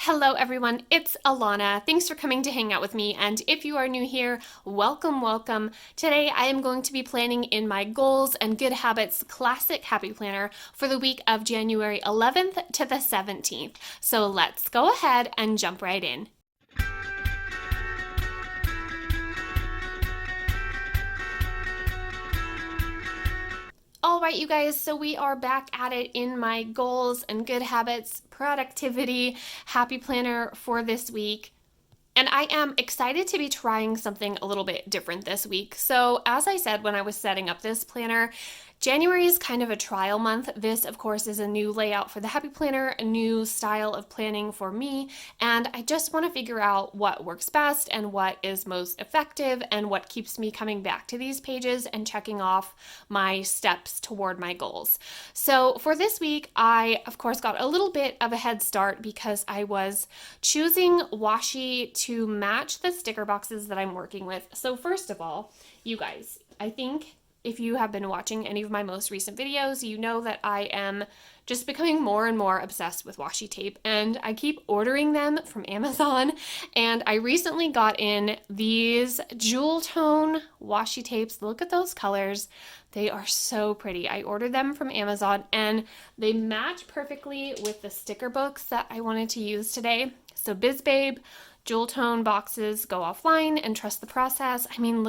Hello everyone, it's Alana. Thanks for coming to hang out with me, and if you are new here, welcome. Today I am going to be planning in my Goals and Good Habits Classic Happy Planner for the week of January 11th to the 17th. So let's go ahead and jump right in. All right, you guys, so we are back at it in my Goals and Good Habits Productivity Happy Planner for this week. And I am excited to be trying something a little bit different this week. So, as I said when I was setting up this planner, January is kind of a trial month. This, of course, is a new layout for the Happy Planner, a new style of planning for me, and I just want to figure out what works best and what is most effective and what keeps me coming back to these pages and checking off my steps toward my goals. So, for this week, I, of course, got a little bit of a head start because I was choosing washi to match the sticker boxes that I'm working with. So, first of all, you guys, I think if you have been watching any of my most recent videos, you know that I am just becoming more and more obsessed with washi tape, and I keep ordering them from Amazon. And I recently got in these jewel tone washi tapes. Look at those colors. They are so pretty. I ordered them from Amazon and they match perfectly with the sticker books that I wanted to use today. So BizBabe, jewel tone boxes, go offline and trust the process. I mean,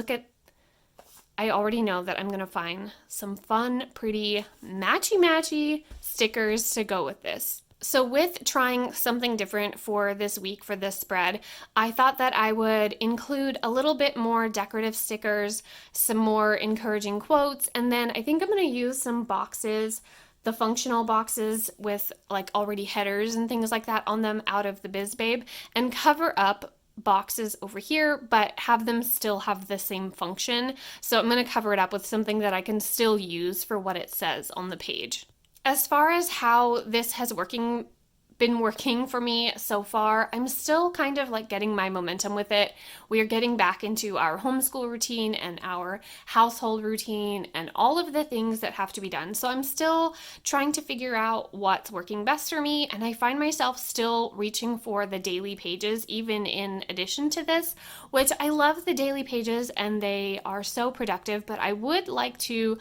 I already know that I'm going to find some fun, pretty, matchy stickers to go with this. So with trying something different for this week for this spread, I thought that I would include a little bit more decorative stickers, some more encouraging quotes, and then I think I'm going to use some boxes, the functional boxes with like already headers and things like that on them out of the BizBabe, and cover up boxes over here, but have them still have the same function. So I'm going to cover it up with something that I can still use for what it says on the page. As far as how this has been working for me so far, I'm still kind of like getting my momentum with it. We are getting back into our homeschool routine and our household routine and all of the things that have to be done. So I'm still trying to figure out what's working best for me, and I find myself still reaching for the daily pages even in addition to this, which I love the daily pages and they are so productive, but I would like to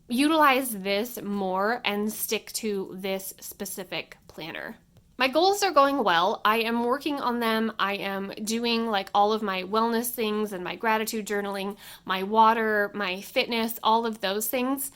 utilize this more and stick to this specific planner. My goals are going well. I am working on them. I am doing like all of my wellness things and my gratitude journaling, my water, my fitness, all of those things.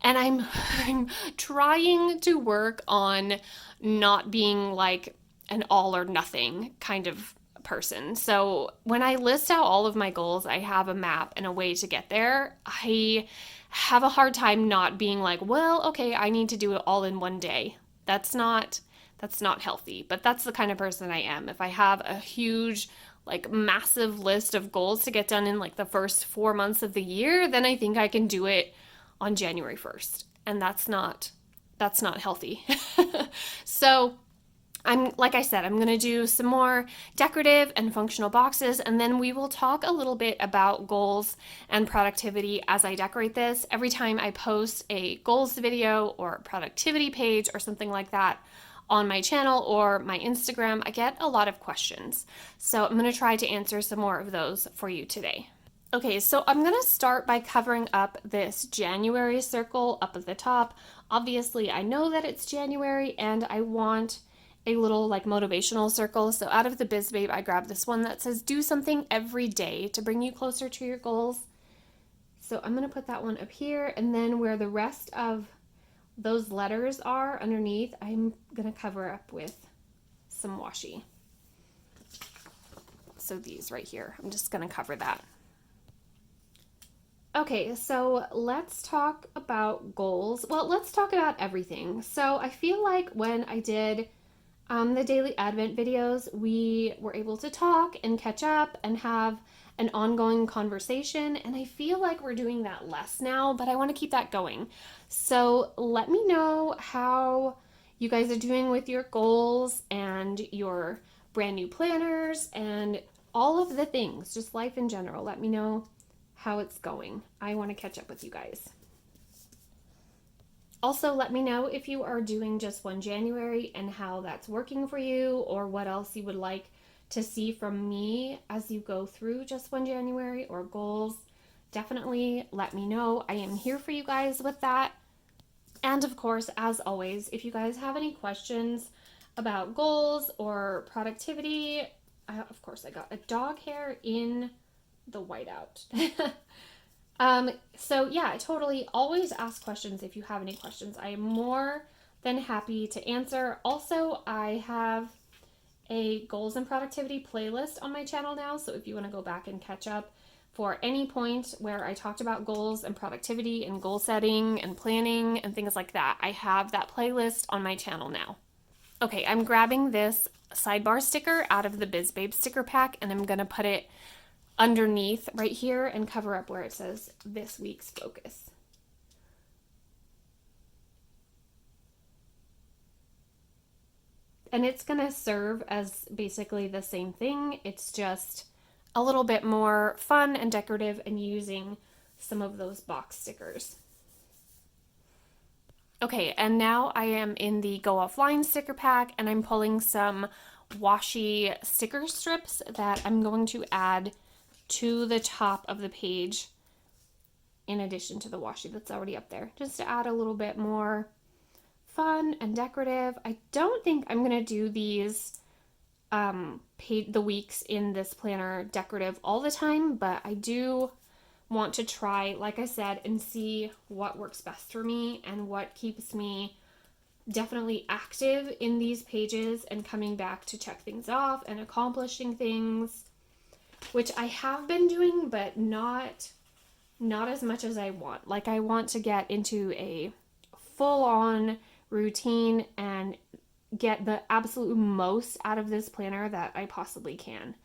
And I'm trying to work on not being like an all or nothing kind of person. So when I list out all of my goals, I have a map and a way to get there. I have a hard time not being like, well, okay, I need to do it all in one day. That's not healthy, but that's the kind of person I am. If I have a huge, like massive list of goals to get done in like the first 4 months of the year, then I think I can do it on January 1st. And that's not healthy. So like I said, I'm going to do some more decorative and functional boxes, and then we will talk a little bit about goals and productivity as I decorate this. Every time I post a goals video or productivity page or something like that on my channel or my Instagram, I get a lot of questions. So I'm going to try to answer some more of those for you today. Okay, so I'm going to start by covering up this January circle up at the top. Obviously, I know that it's January and I want a little like motivational circle. So out of the BizBabe, I grabbed this one that says do something every day to bring you closer to your goals. So I'm going to put that one up here, and then where the rest of those letters are underneath, I'm going to cover up with some washi. So these right here, I'm just going to cover that. Okay, so let's talk about goals. Well, let's talk about everything. So I feel like when I did the daily Advent videos, we were able to talk and catch up and have an ongoing conversation, and I feel like we're doing that less now, but I want to keep that going. So let me know how you guys are doing with your goals and your brand new planners and all of the things, just life in general. Let me know how it's going. I want to catch up with you guys. Also, let me know if you are doing just one January and how that's working for you, or what else you would like to see from me as you go through just one January or goals. Definitely let me know. I am here for you guys with that. And of course, as always, if you guys have any questions about goals or productivity, of course, I got a dog hair in the whiteout. So yeah, totally always ask questions if you have any questions. I am more than happy to answer. Also, I have a goals and productivity playlist on my channel now, so if you want to go back and catch up for any point where I talked about goals and productivity and goal setting and planning and things like that, I have that playlist on my channel now. Okay, I'm grabbing this sidebar sticker out of the BizBabe sticker pack, and I'm gonna put it underneath right here and cover up where it says this week's focus. And it's gonna serve as basically the same thing. It's just a little bit more fun and decorative and using some of those box stickers. Okay, and now I am in the Go Offline sticker pack, and I'm pulling some washi sticker strips that I'm going to add to the top of the page in addition to the washi that's already up there, just to add a little bit more fun and decorative. I don't think I'm gonna do these the weeks in this planner decorative all the time, but I do want to try, like I said, and see what works best for me and what keeps me definitely active in these pages and coming back to check things off and accomplishing things, which I have been doing, but not as much as I want. Like, I want to get into a full-on routine and get the absolute most out of this planner that I possibly can.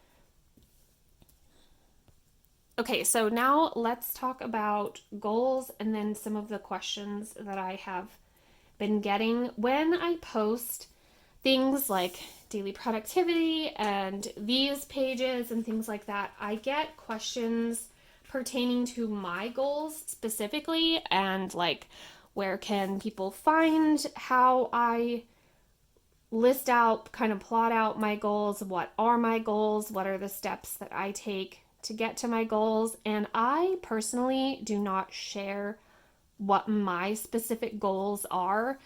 Okay, so now let's talk about goals and then some of the questions that I have been getting. When I post things like daily productivity and these pages and things like that, I get questions pertaining to my goals specifically, and like, where can people find how I list out, kind of plot out my goals, what are my goals, what are the steps that I take to get to my goals. And I personally do not share what my specific goals are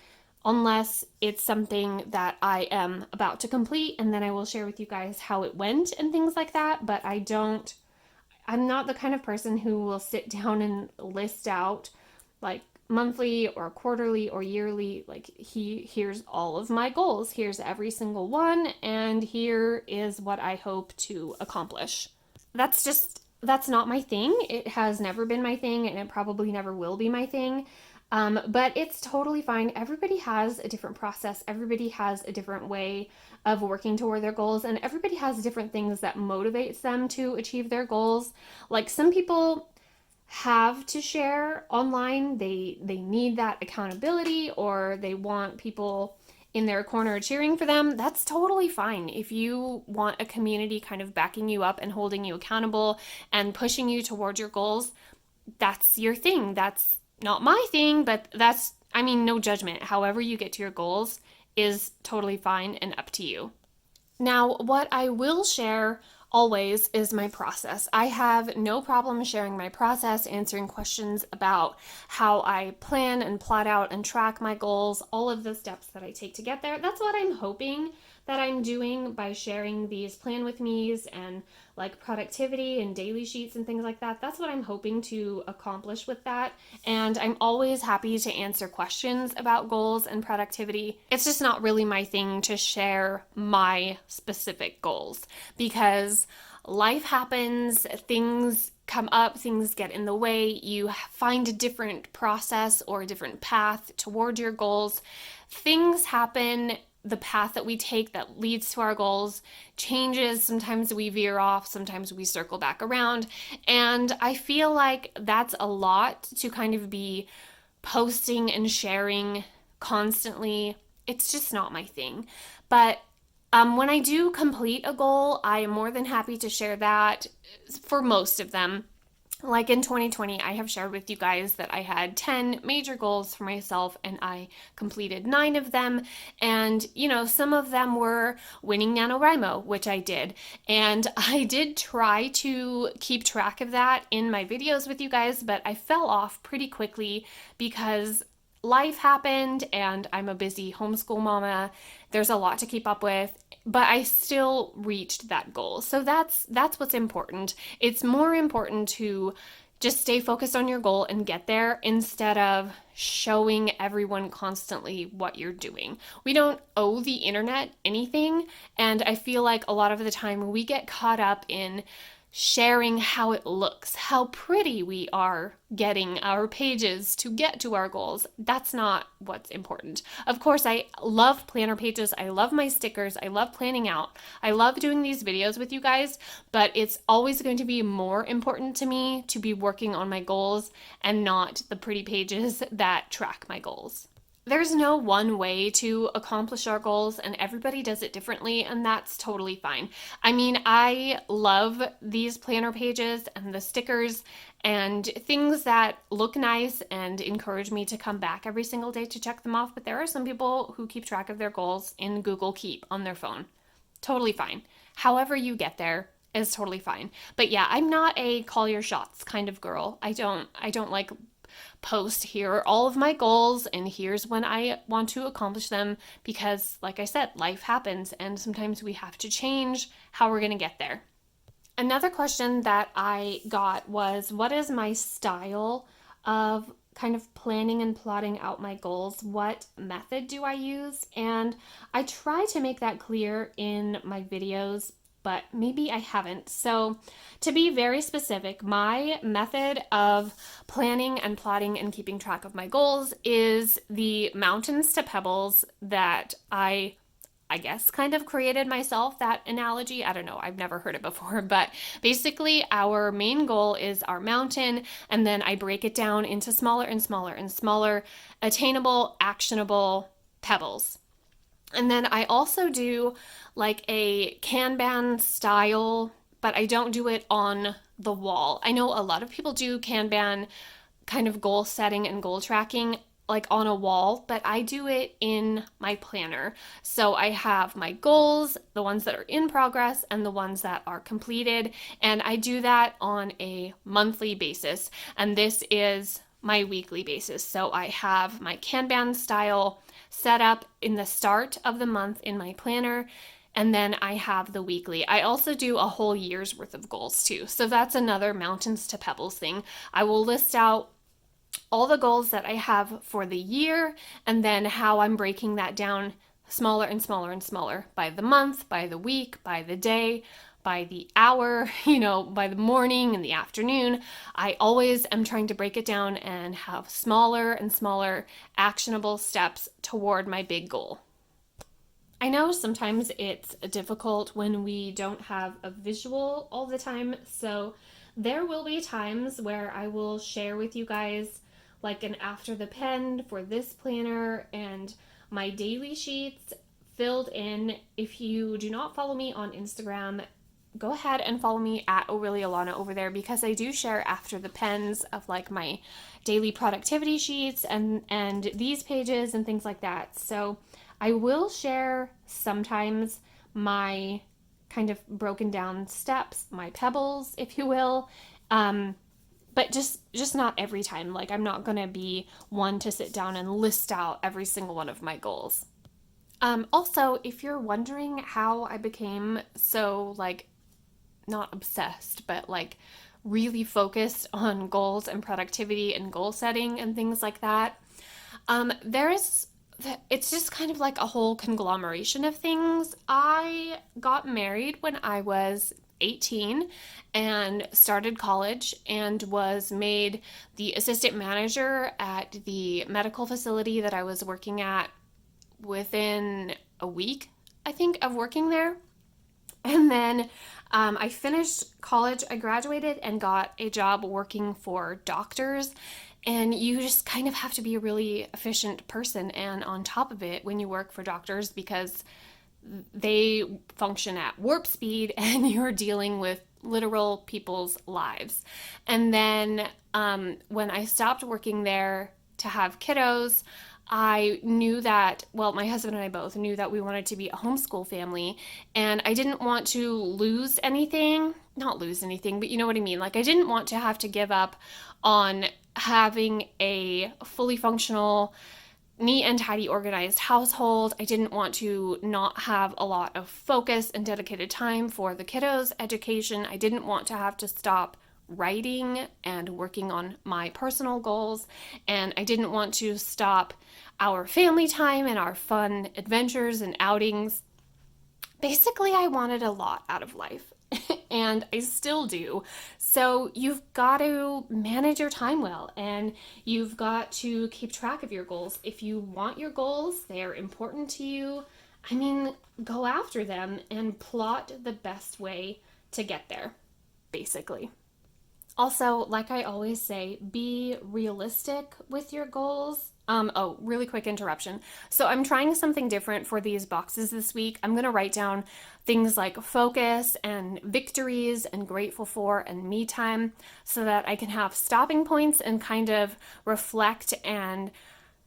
unless it's something that I am about to complete, and then I will share with you guys how it went and things like that. But I'm not the kind of person who will sit down and list out like monthly or quarterly or yearly, like, here's all of my goals, here's every single one, and here is what I hope to accomplish. That's not my thing. It has never been my thing, and it probably never will be my thing. But it's totally fine. Everybody has a different process. Everybody has a different way of working toward their goals, and everybody has different things that motivates them to achieve their goals. Like, some people have to share online. They need that accountability, or they want people in their corner cheering for them. That's totally fine. If you want a community kind of backing you up and holding you accountable and pushing you towards your goals, that's your thing. That's not my thing, but no judgment. However you get to your goals is totally fine and up to you. Now, what I will share always is my process. I have no problem sharing my process, answering questions about how I plan and plot out and track my goals, all of the steps that I take to get there. That's what I'm hoping that I'm doing by sharing these plan with me's and like productivity and daily sheets and things like that. That's what I'm hoping to accomplish with that. And I'm always happy to answer questions about goals and productivity. It's just not really my thing to share my specific goals, because life happens, things come up, things get in the way, you find a different process or a different path toward your goals. Things happen, the path that we take that leads to our goals changes. Sometimes we veer off, sometimes we circle back around. And I feel like that's a lot to kind of be posting and sharing constantly. It's just not my thing. But when I do complete a goal, I am more than happy to share that for most of them. Like in 2020, I have shared with you guys that I had 10 major goals for myself and I completed 9 of them. And, some of them were winning NaNoWriMo, which I did. And I did try to keep track of that in my videos with you guys, but I fell off pretty quickly because life happened and I'm a busy homeschool mama. There's a lot to keep up with, but I still reached that goal. So that's what's important. It's more important to just stay focused on your goal and get there instead of showing everyone constantly what you're doing. We don't owe the internet anything, and I feel like a lot of the time we get caught up in sharing how it looks, how pretty we are getting our pages to get to our goals. That's not what's important. Of course, I love planner pages. I love my stickers. I love planning out. I love doing these videos with you guys, but it's always going to be more important to me to be working on my goals and not the pretty pages that track my goals. There's no one way to accomplish our goals, and everybody does it differently, and that's totally fine. I mean, I love these planner pages and the stickers and things that look nice and encourage me to come back every single day to check them off, but there are some people who keep track of their goals in Google Keep on their phone. Totally fine. However you get there is totally fine. But yeah, I'm not a call your shots kind of girl. I don't like post here are all of my goals and here's when I want to accomplish them because, like I said, life happens and sometimes we have to change how we're going to get there. Another question that I got was, what is my style of kind of planning and plotting out my goals? What method do I use? And I try to make that clear in my videos, but maybe I haven't. So, to be very specific, my method of planning and plotting and keeping track of my goals is the mountains to pebbles that I guess kind of created myself that analogy. I don't know, I've never heard it before, but basically our main goal is our mountain, and then I break it down into smaller and smaller and smaller, attainable, actionable pebbles. And then I also do like a Kanban style, but I don't do it on the wall. I know a lot of people do Kanban kind of goal setting and goal tracking like on a wall, but I do it in my planner. So I have my goals, the ones that are in progress and the ones that are completed, and I do that on a monthly basis. And this is my weekly basis. So I have my Kanban style set up in the start of the month in my planner, and then I have the weekly. I also do a whole year's worth of goals too. So that's another mountains to pebbles thing. I will list out all the goals that I have for the year and then how I'm breaking that down smaller and smaller and smaller by the month, by the week, by the day, by the hour, by the morning and the afternoon. I always am trying to break it down and have smaller and smaller actionable steps toward my big goal. I know sometimes it's difficult when we don't have a visual all the time, so there will be times where I will share with you guys like an after the pen for this planner and my daily sheets filled in. If you do not follow me on Instagram, go ahead and follow me at Alana over there, because I do share after the pens of like my daily productivity sheets and these pages and things like that. So I will share sometimes my kind of broken down steps, my pebbles, if you will. But just not every time. Like, I'm not going to be one to sit down and list out every single one of my goals. Also, if you're wondering how I became so, like, not obsessed, but like really focused on goals and productivity and goal setting and things like that, it's just kind of like a whole conglomeration of things. I got married when I was 18 and started college and was made the assistant manager at the medical facility that I was working at within a week, I think, of working there. And then I finished college, I graduated and got a job working for doctors. And you just kind of have to be a really efficient person and on top of it when you work for doctors, because they function at warp speed and you're dealing with literal people's lives. And then when I stopped working there to have kiddos, I knew that, well, my husband and I both knew that we wanted to be a homeschool family, and I didn't want to lose anything. Not lose anything, but you know what I mean. Like, I didn't want to have to give up on having a fully functional, neat and tidy, organized household. I didn't want to not have a lot of focus and dedicated time for the kiddos' education. I didn't want to have to stop writing and working on my personal goals. And I didn't want to stop our family time and our fun adventures and outings. Basically, I wanted a lot out of life. And I still do. So you've got to manage your time well, and you've got to keep track of your goals. If you want your goals, they are important to you. I mean, go after them and plot the best way to get there, basically. Also, like I always say, be realistic with your goals. Really quick interruption. So I'm trying something different for these boxes this week. I'm going to write down things like focus and victories and grateful for and me time so that I can have stopping points and kind of reflect and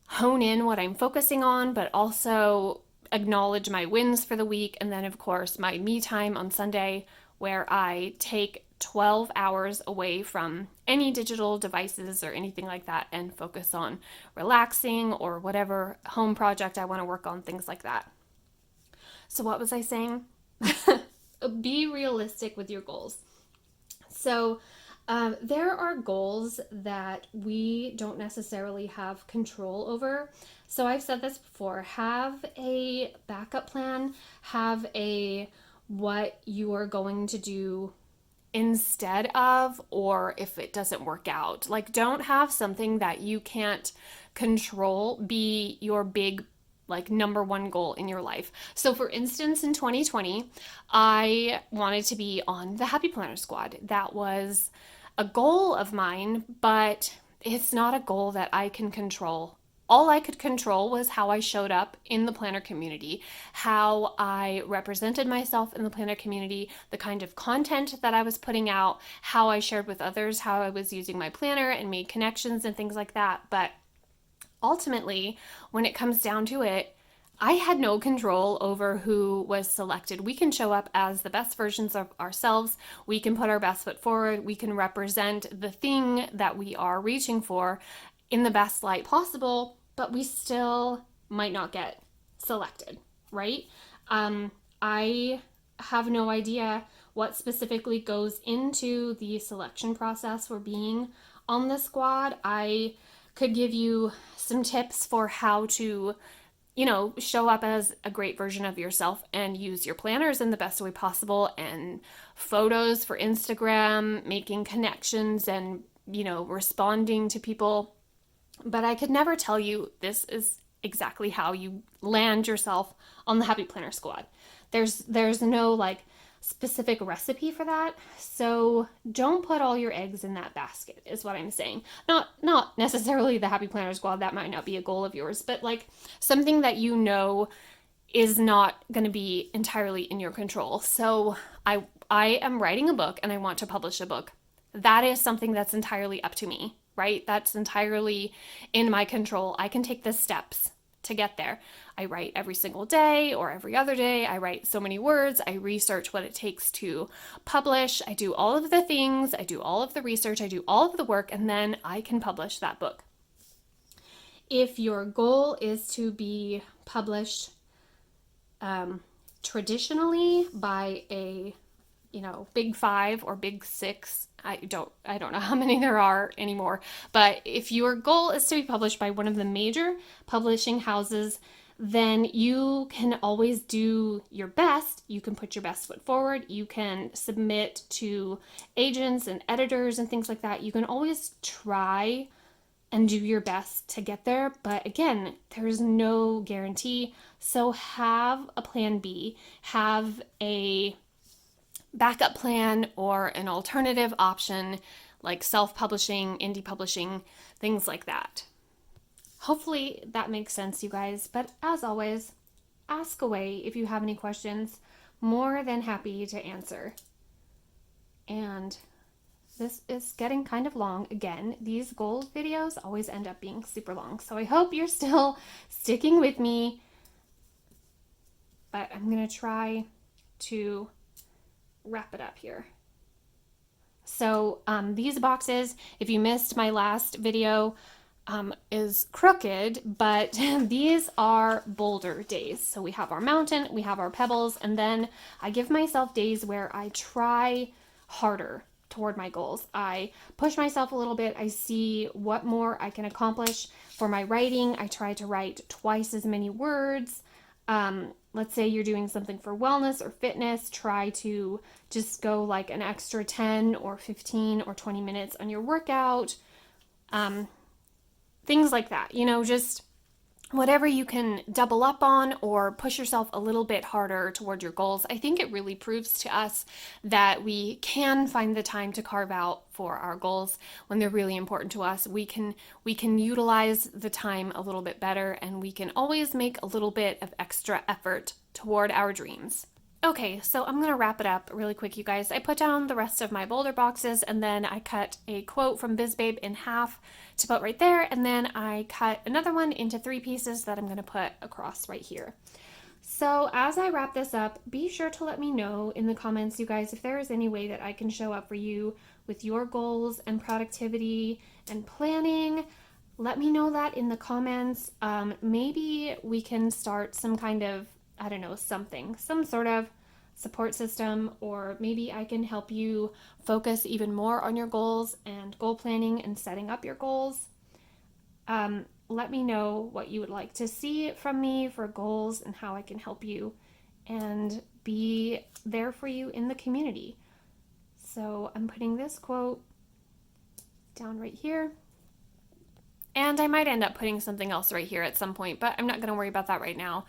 hone in what I'm focusing on, but also acknowledge my wins for the week. And then, of course, my me time on Sunday, where I take 12 hours away from any digital devices or anything like that and focus on relaxing or whatever home project I want to work on, things like that. So, what was I saying? Be realistic with your goals. So, there are goals that we don't necessarily have control over. So I've said this before, have a backup plan, have a what you are going to do instead of, or if it doesn't work out. Like, don't have something that you can't control be your big, like, number one goal in your life. So for instance, in 2020, I wanted to be on the Happy Planner Squad. That was a goal of mine, but it's not a goal that I can control. All I could control was how I showed up in the planner community, how I represented myself in the planner community, the kind of content that I was putting out, how I shared with others, how I was using my planner and made connections and things like that. But ultimately, when it comes down to it, I had no control over who was selected. We can show up as the best versions of ourselves. We can put our best foot forward. We can represent the thing that we are reaching for in the best light possible, but we still might not get selected, right? I have no idea what specifically goes into the selection process for being on the squad. I could give you some tips for how to show up as a great version of yourself and use your planners in the best way possible, and photos for Instagram, making connections and, responding to people. But I could never tell you this is exactly how you land yourself on the Happy Planner Squad. There's no like specific recipe for that. So don't put all your eggs in that basket is what I'm saying. Not necessarily the Happy Planner Squad, that might not be a goal of yours, but like something that is not going to be entirely in your control. So I am writing a book and I want to publish a book. That is something that's entirely up to me, right? That's entirely in my control. I can take the steps to get there. I write every single day or every other day. I write so many words. I research what it takes to publish. I do all of the things. I do all of the research. I do all of the work, and then I can publish that book. If your goal is to be published traditionally by a big 5 or big 6, I don't know how many there are anymore, but if your goal is to be published by one of the major publishing houses, then you can always do your best. You can put your best foot forward. You can submit to agents and editors and things like that. You can always try and do your best to get there, but again, there's no guarantee. So have a plan B, have a backup plan or an alternative option like self-publishing, indie publishing, things like that. Hopefully that makes sense, you guys. But as always, ask away if you have any questions. More than happy to answer. And this is getting kind of long. Again, these goal videos always end up being super long. So I hope you're still sticking with me. But I'm going to try to wrap it up here. So these boxes, if you missed my last video, is crooked, but these are boulder days. So we have our mountain, we have our pebbles, and then I give myself days where I try harder toward my goals. I push myself a little bit. I see what more I can accomplish. For my writing, I try to write twice as many words. Let's say you're doing something for wellness or fitness, try to just go like an extra 10 or 15 or 20 minutes on your workout. Things like that, just whatever you can double up on or push yourself a little bit harder toward your goals. I think it really proves to us that we can find the time to carve out for our goals when they're really important to us. We can utilize the time a little bit better, and we can always make a little bit of extra effort toward our dreams. Okay, so I'm going to wrap it up really quick, you guys. I put down the rest of my boulder boxes, and then I cut a quote from BizBabe in half to put right there, and then I cut another one into 3 pieces that I'm going to put across right here. So as I wrap this up, be sure to let me know in the comments, you guys, if there is any way that I can show up for you with your goals and productivity and planning. Let me know that in the comments. Maybe we can start some kind of, I don't know, some sort of support system, or maybe I can help you focus even more on your goals and goal planning and setting up your goals. Let me know what you would like to see from me for goals and how I can help you and be there for you in the community. So I'm putting this quote down right here. And I might end up putting something else right here at some point, but I'm not going to worry about that right now.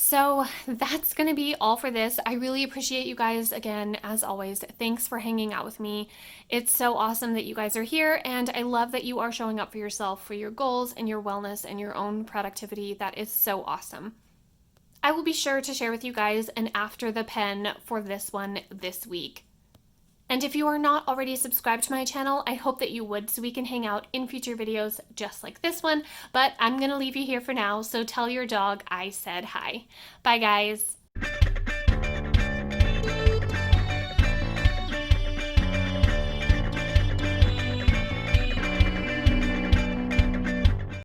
So that's going to be all for this. I really appreciate you guys again, as always. Thanks for hanging out with me. It's so awesome that you guys are here, and I love that you are showing up for yourself, for your goals and your wellness and your own productivity. That is so awesome. I will be sure to share with you guys an after the pen for this one this week. And if you are not already subscribed to my channel, I hope that you would, so we can hang out in future videos just like this one. But I'm going to leave you here for now, so tell your dog I said hi. Bye, guys.